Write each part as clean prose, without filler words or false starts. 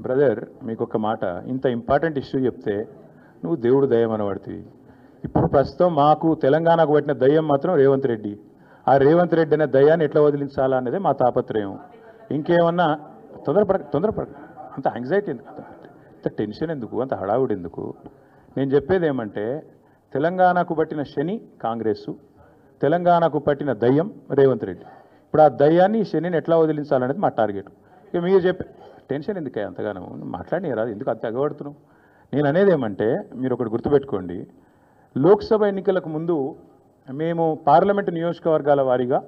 Brother మీకు ఒక మాట, ఇంత ఇంపార్టెంట్ ఇష్యూ చెప్తే నువ్వు దేవుడు దయ్యం అనబడుతుంది. ఇప్పుడు ప్రస్తుతం మాకు తెలంగాణకు పట్టిన దయ్యం మాత్రం రేవంత్ రెడ్డి. ఆ రేవంత్ రెడ్డి అనే దయ్యాన్ని ఎట్లా వదిలించాలా అనేది మా తాపత్రయం. ఇంకేమన్నా తొందరపడ అంత యాంగ్జైటీ ఎందుకు, అంత టెన్షన్ ఎందుకు, అంత హడావుడు ఎందుకు? నేను చెప్పేది ఏమంటే తెలంగాణకు పట్టిన శని కాంగ్రెస్సు, తెలంగాణకు పట్టిన దయ్యం రేవంత్ రెడ్డి. ఇప్పుడు ఆ దయ్యాన్ని శనిని ఎట్లా వదిలించాలనేది మా టార్గెట్. ఇక మీరు చెప్పే టెన్షన్ ఎందుకే అంతగానో మాట్లాడినారా, ఎందుకు అంత ఎగబడుతున్నావు? నేను అనేది ఏమంటే మీరు ఒకటి గుర్తుపెట్టుకోండి, లోక్సభ ఎన్నికలకు ముందు మేము పార్లమెంటు నియోజకవర్గాల వారీగా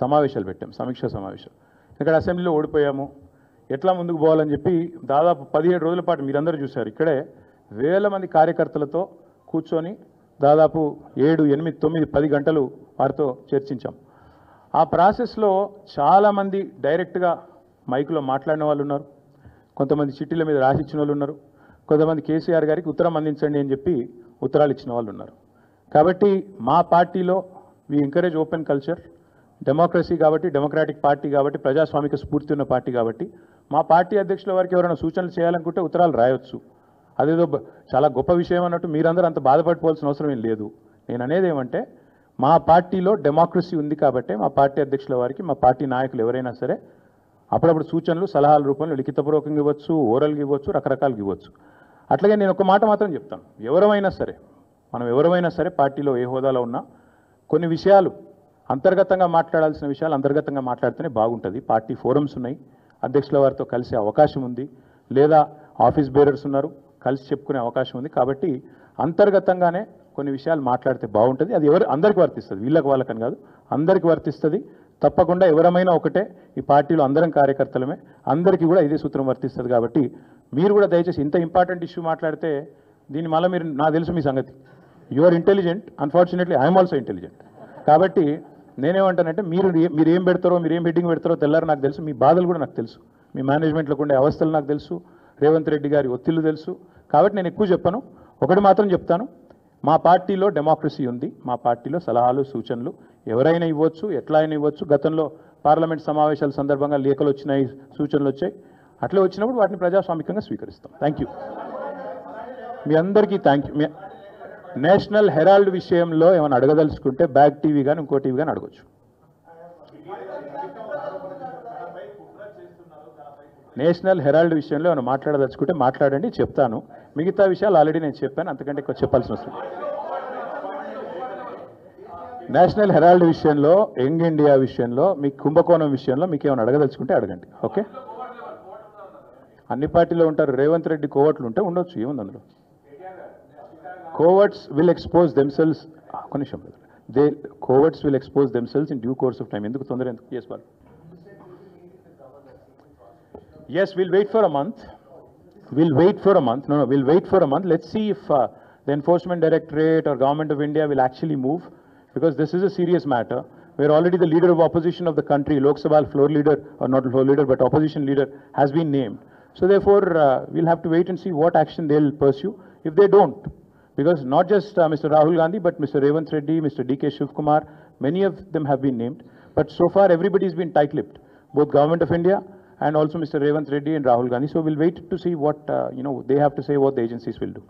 సమావేశాలు పెట్టాం, సమీక్షా సమావేశాలు. ఇక్కడ అసెంబ్లీలో ఓడిపోయాము, ఎట్లా ముందుకు పోవాలని చెప్పి దాదాపు 17 రోజుల పాటు మీరందరూ చూశారు. ఇక్కడే వేల మంది కార్యకర్తలతో కూర్చొని దాదాపు 7, 8, 9, 10 గంటలు వారితో చర్చించాం. ఆ ప్రాసెస్లో చాలామంది డైరెక్ట్గా మైకులో మాట్లాడిన వాళ్ళు ఉన్నారు, కొంతమంది చిట్టీల మీద రాసిచ్చిన వాళ్ళు ఉన్నారు, కొంతమంది కేసీఆర్ గారికి ఉత్తరం అందించండి అని చెప్పి ఉత్తరాలు ఇచ్చిన వాళ్ళు ఉన్నారు. కాబట్టి మా పార్టీలో we encourage open culture, democracy కాబట్టి, డెమోక్రాటిక్ పార్టీ కాబట్టి, ప్రజాస్వామిక స్ఫూర్తి ఉన్న పార్టీ కాబట్టి మా పార్టీ అధ్యక్షుల వారికి ఎవరైనా సూచనలు చేయాలనుకుంటే ఉత్తరాలు రాయొచ్చు. అదేదో చాలా గొప్ప విషయం అన్నట్టు మీరందరూ అంత బాధపడిపోవాల్సిన అవసరం ఏం లేదు. నేను అనేది ఏమంటే మా పార్టీలో డెమోక్రసీ ఉంది కాబట్టి మా పార్టీ అధ్యక్షుల వారికి మా పార్టీ నాయకులు ఎవరైనా సరే అప్పుడప్పుడు సూచనలు సలహాల రూపంలో లిఖితపూర్వకంగా ఇవ్వచ్చు, ఓరల్గా ఇవ్వచ్చు, రకరకాలుగా ఇవ్వచ్చు. అట్లాగే నేను ఒక మాట మాత్రం చెప్తాను, మనం ఎవరైనా సరే పార్టీలో ఏ హోదాలో ఉన్నా కొన్ని విషయాలు అంతర్గతంగా మాట్లాడాల్సిన విషయాలు అంతర్గతంగా మాట్లాడితేనే బాగుంటుంది. పార్టీ ఫోరమ్స్ ఉన్నాయి, అధ్యక్షుల వారితో కలిసే అవకాశం ఉంది, లేదా ఆఫీస్ బేరర్స్ ఉన్నారు, కలిసి చెప్పుకునే అవకాశం ఉంది. కాబట్టి అంతర్గతంగానే కొన్ని విషయాలు మాట్లాడితే బాగుంటుంది. అది అందరికీ వర్తిస్తుంది, వీళ్ళకి వాళ్ళకని కాదు, అందరికీ వర్తిస్తుంది. తప్పకుండా ఎవరమైనా ఒకటే, ఈ పార్టీలో అందరం కార్యకర్తలమే, అందరికీ కూడా ఇదే సూత్రం వర్తిస్తుంది. కాబట్టి మీరు కూడా దయచేసి ఇంత ఇంపార్టెంట్ ఇష్యూ మాట్లాడితే దీని మళ్ళీ మీరు, నాకు తెలుసు మీ సంగతి, you are intelligent, unfortunately I'm also intelligent. కాబట్టి నేనేమంటానంటే మీరు ఏం పెడతారో, మీరు ఏం హెడ్డింగ్ పెడతారో తెల్లారు నాకు తెలుసు, మీ బాధలు కూడా నాకు తెలుసు, మీ మేనేజ్మెంట్లోకి ఉండే అవస్థలు నాకు తెలుసు, రేవంత్ రెడ్డి గారి ఒత్తిళ్లు తెలుసు. కాబట్టి నేను ఎక్కువ చెప్పను, ఒకటి మాత్రం చెప్తాను, మా పార్టీలో డెమోక్రసీ ఉంది, మా పార్టీలో సలహాలు సూచనలు ఎవరైనా ఇవ్వచ్చు, ఎట్లా అయినా ఇవ్వచ్చు. గతంలో పార్లమెంట్ సమావేశాల సందర్భంగా లేఖలు వచ్చినాయి, సూచనలు వచ్చాయి, అట్లా వచ్చినప్పుడు వాటిని ప్రజాస్వామికంగా స్వీకరిస్తాం. థ్యాంక్ యూ, మీ అందరికీ థ్యాంక్ యూ. నేషనల్ హెరాల్డ్ విషయంలో ఏమైనా అడగదలుచుకుంటే బ్యాక్ టీవీ కానీ ఇంకో టీవీ కానీ అడగచ్చు. నేషనల్ హెరాల్డ్ విషయంలో ఏమైనా మాట్లాడదలుచుకుంటే మాట్లాడండి, చెప్తాను. మిగతా విషయాలు ఆల్రెడీ నేను చెప్పాను, అంతకంటే ఎక్కువ చెప్పాల్సిన అవసరం. నేషనల్ హెరాల్డ్ విషయంలో, యంగ్ ఇండియా విషయంలో, మీ కుంభకోణం విషయంలో మీకు ఏమైనా అడగదలుచుకుంటే అడగండి. ఓకే, అన్ని పార్టీలో ఉంటారు, రేవంత్ రెడ్డి కోవట్లు ఉంటే ఉండొచ్చు, ఏముంది అందులో. Coverts will expose themselves. Coverts will expose themselves in due course of time. Enduku tondara enduku? Yes, Bal. Yes, we'll wait for a month. We'll wait for a month. Let's see if the Enforcement Directorate or Government of India will actually move, because this is a serious matter. Where already the leader of opposition of the country, Lok Sabha floor leader, or not floor leader, but opposition leader, has been named. So therefore, we'll have to wait and see what action they'll pursue. If they don't, because not just Mr. Rahul Gandhi, but Mr. Revanth Reddy, Mr. D.K. Shivkumar, many of them have been named. But so far, everybody's been tight-lipped, both Government of India and also Mr. Revanth Reddy and Rahul Gandhi. So we'll wait to see what they have to say, what the agencies will do.